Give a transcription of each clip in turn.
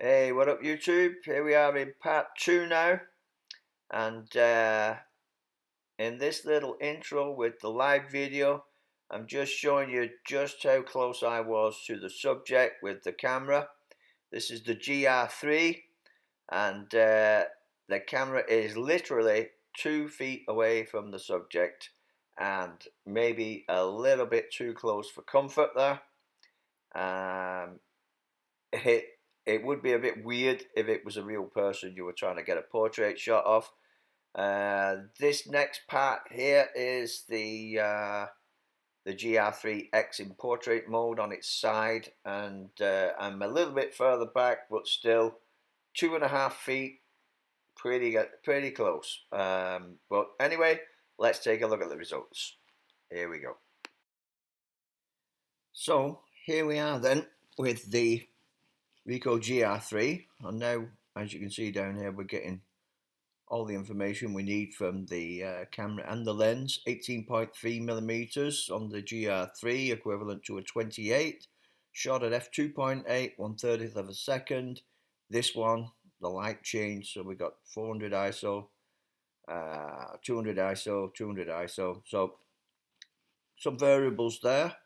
Hey, what up YouTube? Here we are in part 2 now, and in this little intro with the live video, I'm just showing you just how close I was to the subject with the camera. This is the GR3, and the camera is literally 2 feet away from the subject, and maybe a little bit too close for comfort there. It would be a bit weird if it was a real person you were trying to get a portrait shot of. This next part here is the GR3X in portrait mode on its side, and I'm a little bit further back, but still 2.5 feet, pretty close. But anyway, let's take a look at the results. Here we go. So here we are then with the Ricoh GR3, and now, as you can see down here, we're getting all the information we need from the camera and the lens. 18.3mm on the GR3, equivalent to a 28, shot at f2.8, 1/30th of a second. This one, the light change, so we got 400 ISO, 200 ISO, 200 ISO, so some variables there.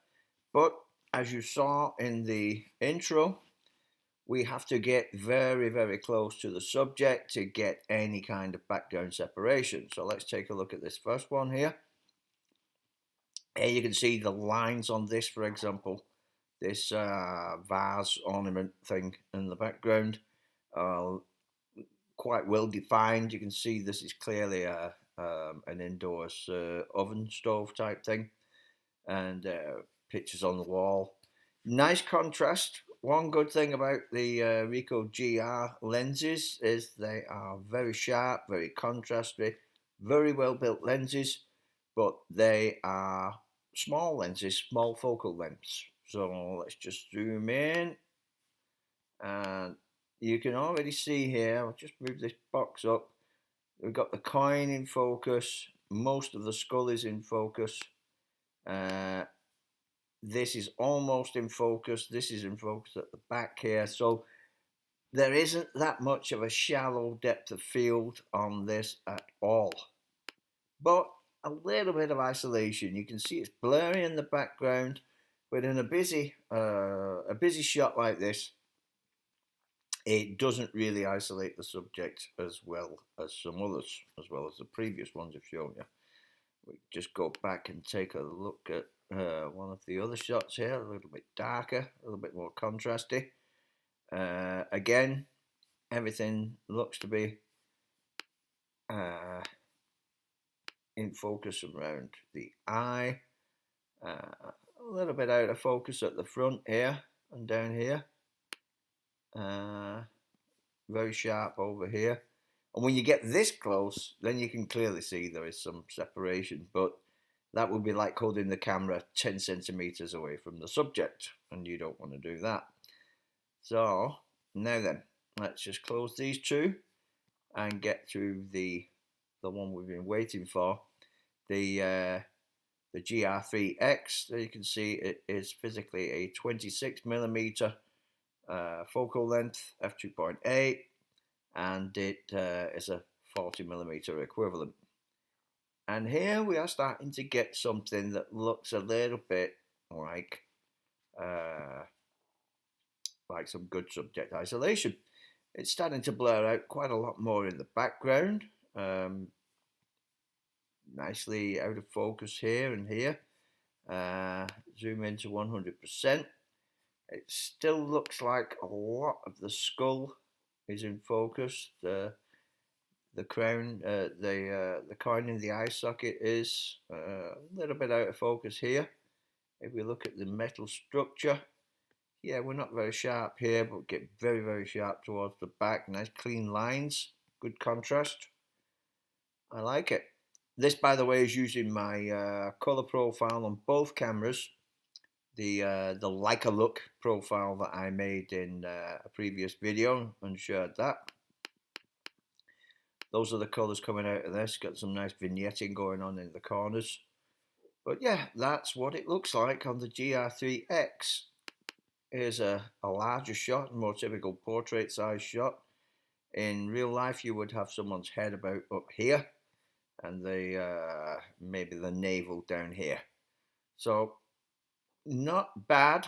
But as you saw in the intro, we have to get very close to the subject to get any kind of background separation. So let's take a look at this first one here. Here you can see the lines on this, for example, this vase ornament thing in the background, quite well defined. You can see this is clearly an indoors oven stove type thing, and pictures on the wall. Nice contrast. One good thing about the Ricoh GR lenses is they are very sharp, very contrasty, very well built lenses, but they are small lenses, small focal lengths. So let's just zoom in, and you can already see here, I'll just move this box up, we've got the coin in focus, most of the skull is in focus. This is almost in focus. This is in focus at the back here. So there isn't that much of a shallow depth of field on this at all. But a little bit of isolation. You can see it's blurry in the background, but in a busy shot like this, it doesn't really isolate the subject as well as some others, as well as the previous ones I've shown you. We just go back and take a look at one of the other shots here, a little bit darker, a little bit more contrasty. Again, everything looks to be in focus around the eye, a little bit out of focus at the front here and down here, very sharp over here. And when you get this close, then you can clearly see there is some separation, but that would be like holding the camera 10 centimeters away from the subject, and you don't want to do that. So now then, let's just close these two and get to the one we've been waiting for, the GR3X. There you can see it is physically a 26mm focal length, f2.8, and it is a 40mm equivalent. And here we are starting to get something that looks a little bit like some good subject isolation. It's starting to blur out quite a lot more in the background. Nicely out of focus here and here. Zoom into 100%. It still looks like a lot of the skull is in focus. The crown, the coin in the eye socket is a little bit out of focus here. If we look at the metal structure, yeah, we're not very sharp here, but get very sharp towards the back. Nice clean lines, good contrast. I like it. This, by the way, is using my color profile on both cameras. The Like a Look profile that I made in a previous video and shared that. Those are the colours coming out of this. Got some nice vignetting going on in the corners. But yeah, that's what it looks like on the GR3X here's a larger shot, a more typical portrait size shot. In real life, you would have someone's head about up here, and maybe the navel down here. So not bad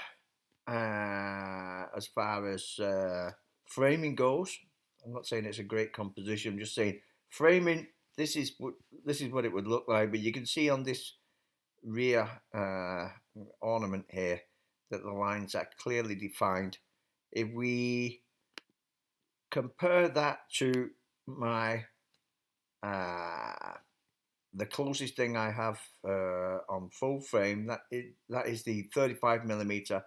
as far as framing goes. I'm not saying it's a great composition. I'm just saying framing. This is what it would look like. But you can see on this rear ornament here that the lines are clearly defined. If we compare that to my the closest thing I have on full frame, that is the 35mm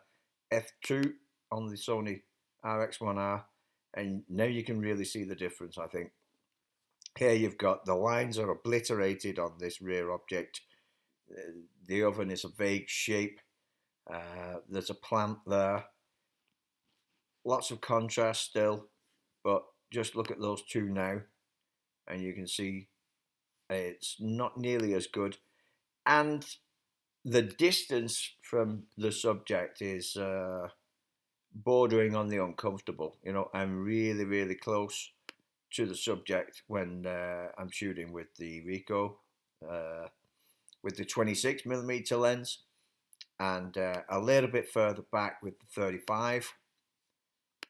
f2 on the Sony RX1R, and now you can really see the difference. I think here you've got the lines are obliterated on this rear object. The oven is a vague shape. There's a plant there. Lots of contrast still, but just look at those two now, and you can see it's not nearly as good. And the distance from the subject is bordering on the uncomfortable. You know, I'm really, really close to the subject when I'm shooting with the Ricoh, with the 26mm lens, and a little bit further back with the 35.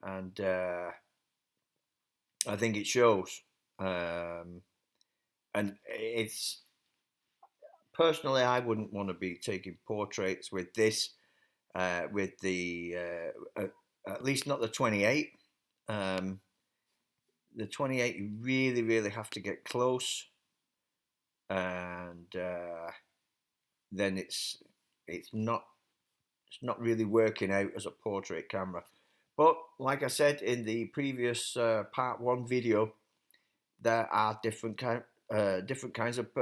And I think it shows. And it's personally, I wouldn't want to be taking portraits with this, with the at least not the 28. The 28, you really, really have to get close, and then it's not really working out as a portrait camera. But like I said in the previous part 1 video, there are different kinds of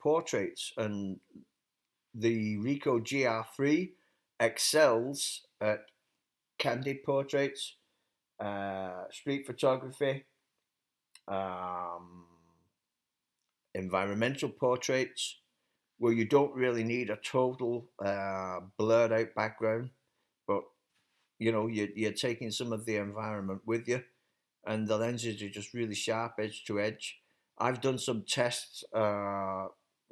portraits, and the Ricoh GR3 excels at candid portraits, street photography, environmental portraits, where you don't really need a total blurred out background, but you know you're taking some of the environment with you, and the lenses are just really sharp, edge to edge. I've done some tests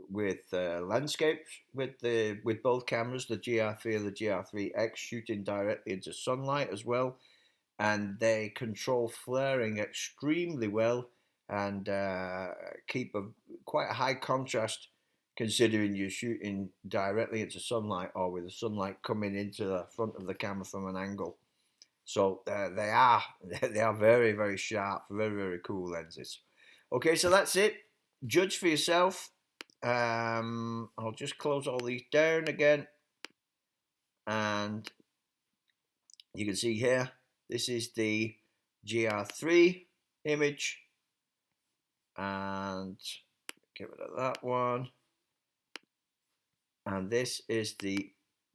with landscapes with both cameras, the GR3 and the GR3X, shooting directly into sunlight as well, and they control flaring extremely well and keep quite a high contrast, considering you're shooting directly into sunlight or with the sunlight coming into the front of the camera from an angle. So they are very, very sharp, very, very cool lenses. Okay, so that's it. Judge for yourself. I'll just close all these down again, and you can see here, this is the GR3 image, and get rid of that one, and this is the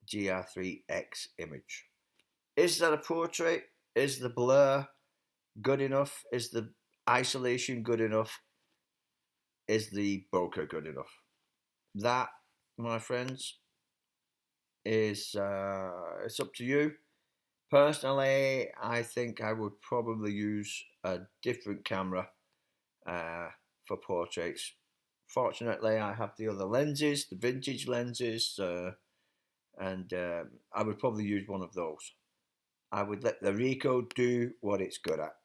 GR3X image. Is that a portrait? Is the blur good enough? Is the isolation good enough? Is the bokeh good enough? That, my friends, is it's up to you. Personally, I think I would probably use a different camera for portraits. Fortunately, I have the other lenses, the vintage lenses, and I would probably use one of those. I would let the Ricoh do what it's good at.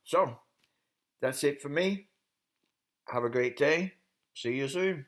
So, that's it for me. Have a great day. See you soon.